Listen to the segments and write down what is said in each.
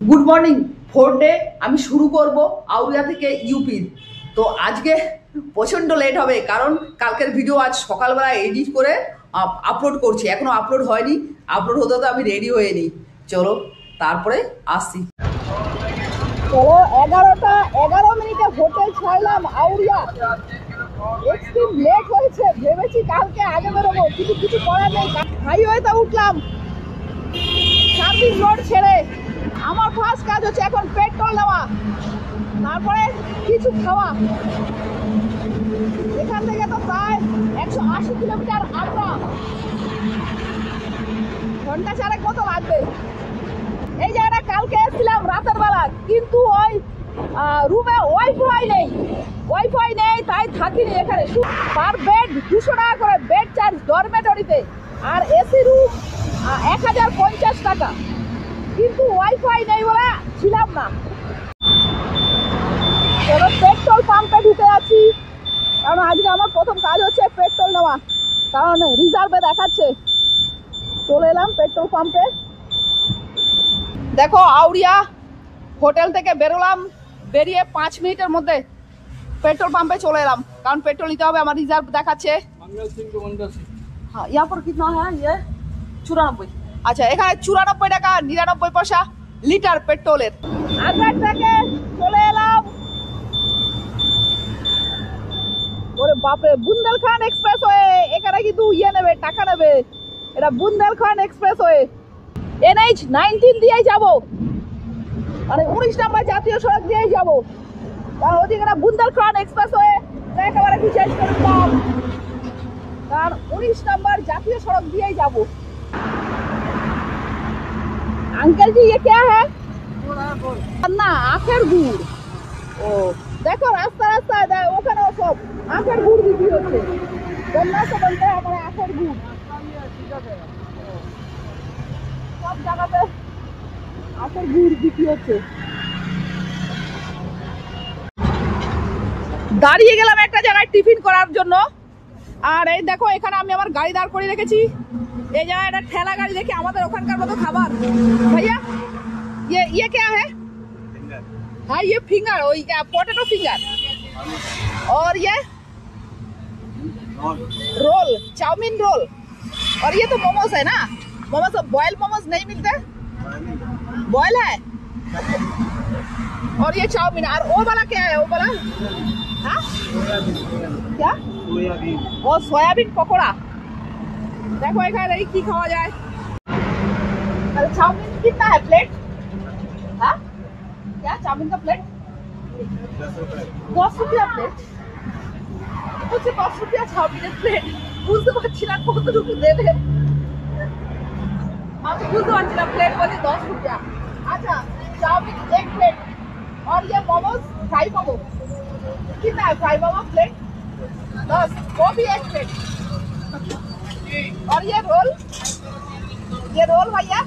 Good morning. 4th day আমি শুরু করব আউরিয়া থেকে ইউপির। তো আজকে প্রচণ্ড লেট হবে, কারণ কালকের ভিডিও আজ সকালবেলা এডিট করে আপলোড করছি, এখনো আপলোড হয়নি। আপলোড হতে হতে আমি রেডি হয়ে নিই। চলো তারপরে আসছি। চলো 11:11 হোটেল ছাড়লাম আউরিয়া। এক্সট্রিম লেট হয়েছে, ভেবেছি কালকে আগে বেরোবো, কিছু করার নেই। হাইওয়েতে উঠলাম সার্ভিস রোড ছেড়ে। আমার ফার্স্ট কাজ হচ্ছে এখন পেট্রোল নেওয়া, তারপরে কিছু খাওয়া। এখান থেকে তো প্রায় 180 কিলোমিটার আগ্রা, ঘন্টা চারেক মতো লাগবে। এই জায়গাটা কালকে এসেছিলাম রাতের বেলা, কিন্তু ওই রুমে ওয়াইফাই নেই, তাই থাকিনি এখানে। পার বেড 200 টাকা করে বেড চার্জ ডরমেটরিতে, আর এসি রুম 1050 টাকা, কিন্তু ওয়াইফাই নেই বলে ছিলাম না। এবার পেট্রোল পাম্পে ঢুকে আছি, কারণ আজকে আমার প্রথম কাজ হচ্ছে পেট্রোল নেওয়া, কারণ রিজার্ভে দেখাচ্ছে। চলে এলাম পেট্রোল পাম্পে। দেখো আউরিয়া হোটেল থেকে বেরোলাম, বেরিয়ে 5 মিনিটের মধ্যে পেট্রোল পাম্পে চলে এলাম, কারণ পেট্রোল নিতে হবে, আমার রিজার্ভ দেখাচ্ছে। হ্যাঁ, यहाँ पर कितना है ये 94। আচ্ছা, এখানে 94 টাকা 99 পয়সা লিটার পেট্রোলের। আগ্রা থেকে চলে এলাম। ওরে বাপরে, বুন্দেলখান্ড এক্সপ্রেস ওয়ে। এখানে কিন্তু নেবে, টাকা নেবে। এটা বুন্দেলখান্ড এক্সপ্রেস ওয়ে। NH 19 দিয়েই যাব, মানে 19 নম্বর জাতীয় সড়ক দিয়েই যাব, কারণ ওদিকে না বুন্দেলখান্ড এক্সপ্রেস ওয়ে একেবারে বিশেষ করে কম, কারণ 19 নম্বর জাতীয় সড়ক দিয়েই যাব। अंकल जी ये क्या है? না, আখের গুড়। ও দেখো রাস্তা ওখানে সব আখের গুড় বিক্রি হচ্ছে। গন্না সে বলতে আমার আখের গুড় সব জায়গাতে আখের গুড় বিক্রি হচ্ছে। দাঁড়িয়ে গেলাম একটা জায়গায় টিফিন করার জন্য, আর এই দেখো এখানে আমি আমার গাড়ি দাঁড় করে রেখেছি। এই জায়গায় একটা ঠেলা গাড়ি দেখে আমাদের ওখানকার মতো খাবার। ভাইয়া ये क्या है? हाँ, ये फिंगर, वही क्या पोटैटो फिंगर, और ये रोल, चाउमीन रोल, और ये तो मोमोज है ना। मोमोज बॉयल मोमोज नहीं मिलते, बॉयल है। और ये चाउमीन, और वो वाला क्या है? वो वाला हाँ क्या? वो सोयाबीन पकोड़ा। देखो এখানে কি খাওয়া যায়। अरे चाउमीन कितना है प्लेट? हाँ क्या चाउमीन का प्लेट? 10 रुपया प्लेट। मुझे 10 रुपया चाउमीन प्लेट, বুঝতে পারছি না কতটুকু দেবে। আমি বুঝতে পারছি না, প্লেট বলে 10 रुपया। अच्छा, चाउमीन 1 प्लेट, और ये मोमोज फ्राई मोमो कितना है? फ्राई मोमो प्लेट 10, वो भी 1 प्लेट। और ये रोल ভাইয়া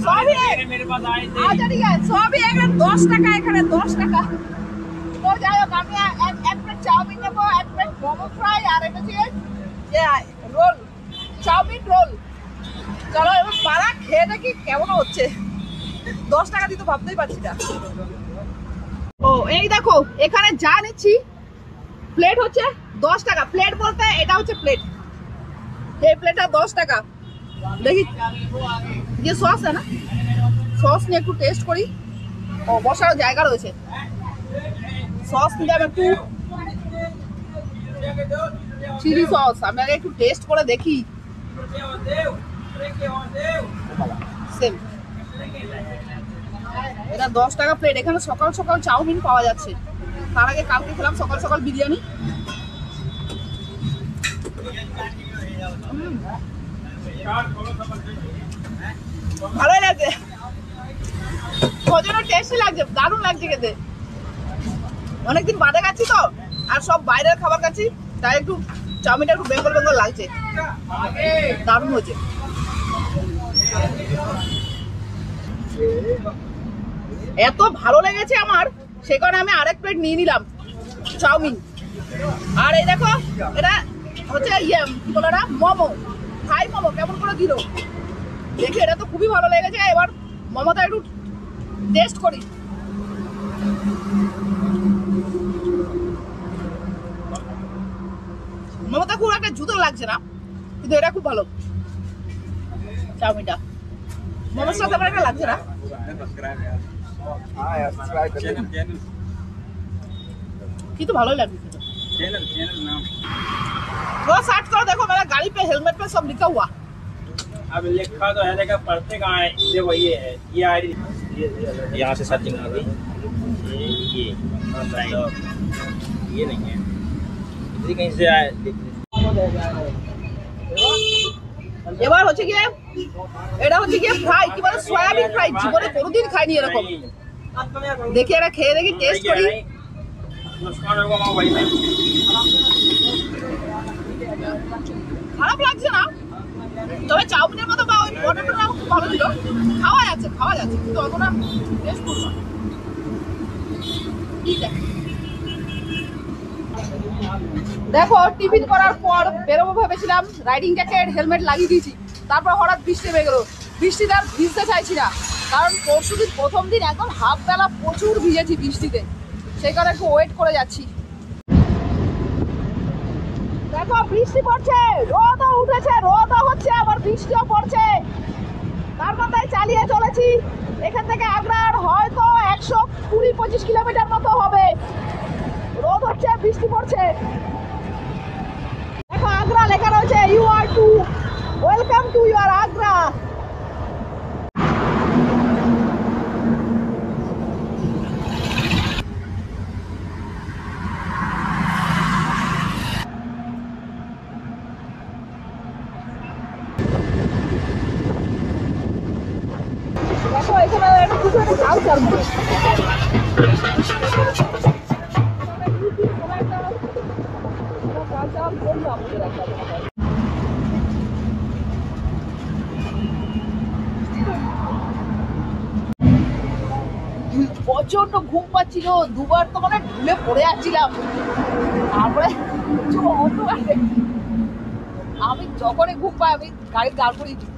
সবই मेरे पास आए थे। আচ্ছা ঠিক আছে, সবই এখানে 10 টাকা, এখানে 10 টাকা। তো যাই হোক, আমি এক প্লেট চাউমিন নেবো, এক প্লেট মোমো ফ্রাই, আর এটা হচ্ছে যে রোল, চাউমিন রোল। চলো এবার পাড়া খেয়ে দেখি কেমন হচ্ছে। 10 টাকা দিতে ভাবতেই পারছি না। ও এই দেখো এখানে যা নিচ্ছি প্লেট হচ্ছে 10 টাকা। প্লেট বলতে এটা হচ্ছে প্লেট, এই প্লেটটা 10 টাকা। দেখি যে সস আছে না, সস নিয়ে একটু টেস্ট করি। ও বসার জায়গা রয়েছে, সস নিতে হবে একটু চিলি সস। আমি আগে একটু টেস্ট করে দেখি। সেম, এটা 10 টাকা প্লেট। এখানে সকাল সকাল চাউমিন পাওয়া যাচ্ছে, তার আগে কালকে খেলাম সকাল সকাল বিরিয়ানি। ভালোই লাগছে, ভোজনও টেস্টি লাগছে, দারুণ লাগছে খেতে। অনেকদিন বাদে খাচ্ছি তো, আর সব বাইরের খাবার খাচ্ছি, তাই একটু চাউমিনটা একটু বেঙ্গল বেঙ্গল লাগছে, দারুণ হয়েছে। এত ভালো লেগেছে আমার, সে কারণে আমি আরেক প্লেট নিয়ে নিলাম চাউমিন। আর এই দেখো এটা হচ্ছে কি বলে না, মোমো, ফ্রাই মোমো। কেমন করে দিল দেখে, এটা তো খুবই ভালো লেগেছে। এবার মোমোটা একটু টেস্ট করি। মোমোটা খুব একটা জুতো লাগছে না, কিন্তু এটা খুব ভালো চাউমিনটা। মোমোর সাথে আমার একটা লাগছে না। কিন্তু ভালোই লাগছে। वो सर्च करो, देखो मेरा गाड़ी पे हेलमेट पे सब लिखा हुआ। अब लिखा तो है लेकिन पढ़ते कहाँ है? ये वही है, ये आईडी यहाँ से सर्चिंग कर रही ये नहीं है, इधर कहीं से आए। এবার হচ্ছে কি, এটা হচ্ছে কি ফ্রাই, কি বলে সয়াবিন ফ্রাই, জীবনে কোনোদিন খাইনি এরকম। দেখি এটা খেয়ে দেখি, টেস্ট করি। খারাপ লাগছে না, তবে চাউমিনের মতো বা ওই পটেটোটা খুব ভালো ছিল, খাওয়া যাচ্ছে কিন্তু অতটা টেস্ট করবো না। দেখো টিফিন করার পর বেরোবো ভেবেছিলাম, রাইডিং জ্যাকেট হেলমেট লাগিয়ে দিয়েছি, তারপর হঠাৎ বৃষ্টি নেমে গেলো। বৃষ্টিতে আর ভিজতে চাইছি না, কারণ পরশুদিন প্রথম দিন একদম হাফ বেলা প্রচুর ভিজেছি বৃষ্টিতে, সেই কারণে একটু ওয়েট করে যাচ্ছি। দেখো বৃষ্টি পড়ছে, রোদও উঠেছে, রোদও হচ্ছে, আবার বৃষ্টিও পড়ছে, তার মধ্যে চালিয়ে চলেছি। এখান থেকে আগ্রার হয়তো 120-25 কিলোমিটার মতো হবে। রোদ হচ্ছে, বৃষ্টি পড়ছে। দেখো আগ্রা লেখা রয়েছে, you are to welcome to your Agra. দেখো এখানে কিছু একটা কালচার প্রচন্ড ঘুম পাচ্ছিল, দুবার তো মানে ঢুলে পড়ে যাচ্ছিলাম। তারপরে আমি যখনই ঘুম পাই আমি গাড়ি দাঁড় করিয়ে দিই,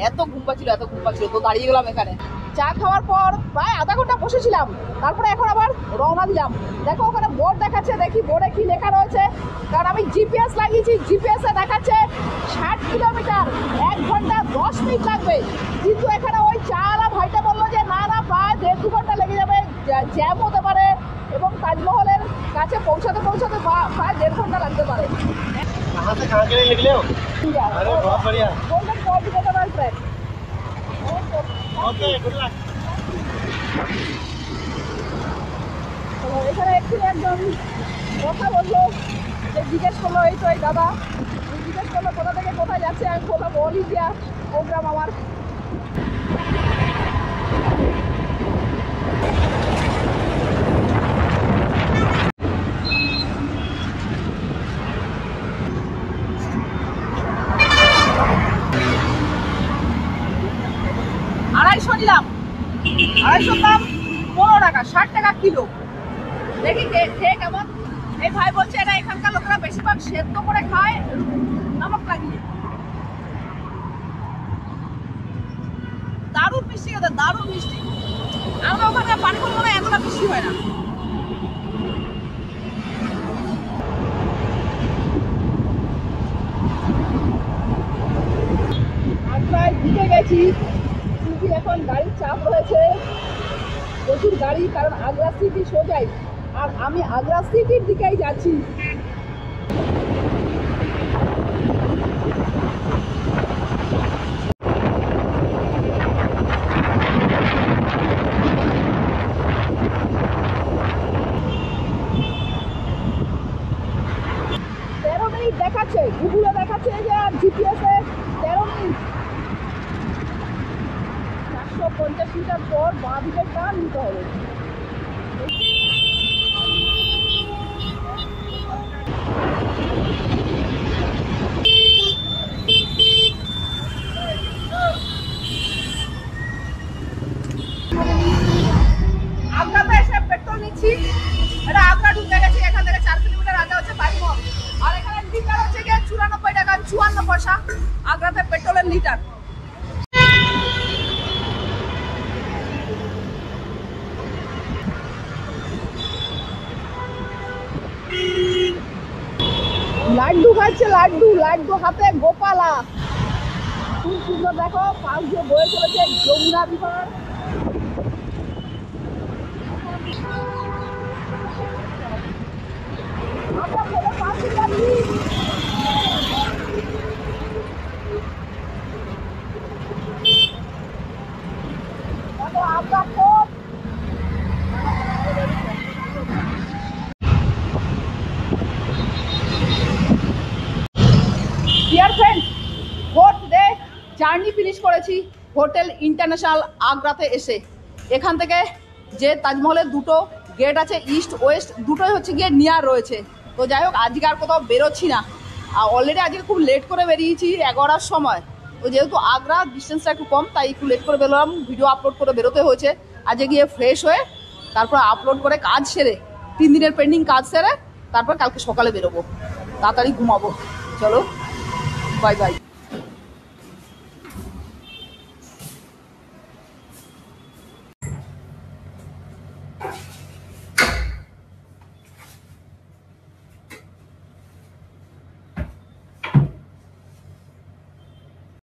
এত ঘুম পাচ্ছিল তো দাঁড়িয়ে গেলাম এখানে। চা খাওয়ার পর প্রায় আধা ঘন্টা বসেছিলাম, তারপরে এখন আবার রওনা দিলাম। দেখো ওখানে বোর্ড দেখাচ্ছে, দেখি বোর্ডে কি লেখা রয়েছে, কারণ আমি জিপিএস লাগিয়েছি, জিপিএস এ দেখাচ্ছে 60 কিলোমিটার 1 ঘন্টা 10 মিনিট লাগবে, কিন্তু এখানে ওই চালা ভাইটা বললো যে না প্রায় 1.5-2 ঘন্টা লেগে যাবে, জ্যাম হতে পারে এবং তাজমহলের কাছে পৌঁছাতে প্রায় 1.5 ঘন্টা লাগতে পারে। कहाँ से कहाँ के लिए निकले हो? अरे बहुत बढ़िया। Okay good luck. এখানে একজন কথা বললো, যে জিজ্ঞেস করলো, এই তো এই দাদা জিজ্ঞেস করলো কোথা থেকে কোথায় যাচ্ছে, আমি বললাম অল ইন্ডিয়া প্রোগ্রাম আমার। নিলাম 250 দাম 15 টাকা, 60 টাকা কিলো। দেখি খেয়ে কেমন। এই ভাই বলছে এটা এখানকার লোকেরা বেশিরভাগ সেদ্ধ করে খায় নমক লাগিয়ে। দারুণ মিষ্টি, ওদের দারুণ মিষ্টি। আমরা ওখানে পানি বলবো না, এতটা মিষ্টি হয় না। আর প্রায় ঢুকে গেছি, এখন গাড়ির চাপ রয়েছে, প্রচুর গাড়ি, কারণ আগ্রা সিটি সোজাই, আর আমি আগ্রা সিটির দিকেই যাচ্ছি। দেখাচ্ছে গুগলে দেখাচ্ছে যে আর জিপিএস এ 13 মিনিট। 450 মিটার পর বাঁ দিকে টার্ন নিতে হবে। আগ্রাতে এসে পেট্রোল নিচ্ছি, এটা আগ্রা ঢুকে গেছি, এখান থেকে 4 কিলোমিটার আগে হচ্ছে বাড়িমোড়, আর এখানে লিটার হচ্ছে গিয়ে 94 টাকা 54 পয়সা আগ্রাতে পেট্রোলের লিটার। লাড্ডু খাচ্ছে, লাড্ডু লাড্ডু হাতে গোপালা। খুব সুন্দর, দেখো পাশ দিয়ে বয়ে চলেছে যমুনা রিভার। আমরা ফেলে পাশে যাচ্ছি। দেখো আমরা খুব dear friends, fourth day journey finish করেছি হোটেল ইন্টারন্যাশনাল আগ্রাতে এসে। এখান থেকে যে তাজমহলের দুটো গেট আছে, ইস্ট ওয়েস্ট, দুটোই হচ্ছে গিয়ে নিয়ার রয়েছে। তো যাই হোক, আজকে আর কোথাও বেরোচ্ছি না। আর অলরেডি আজকে খুব লেট করে বেরিয়েছি 11টার সময়। তো যেহেতু আগ্রা ডিস্টেন্সটা একটু কম, তাই একটু লেট করে বেরোলাম, ভিডিও আপলোড করে বেরোতে হয়েছে। আজকে গিয়ে ফ্রেশ হয়ে তারপর আপলোড করে কাজ সেরে, 3 দিনের পেন্ডিং কাজ সেরে তারপর কালকে সকালে বেরোবো, তাড়াতাড়ি ঘুমাবো। চলো, বাই বাই।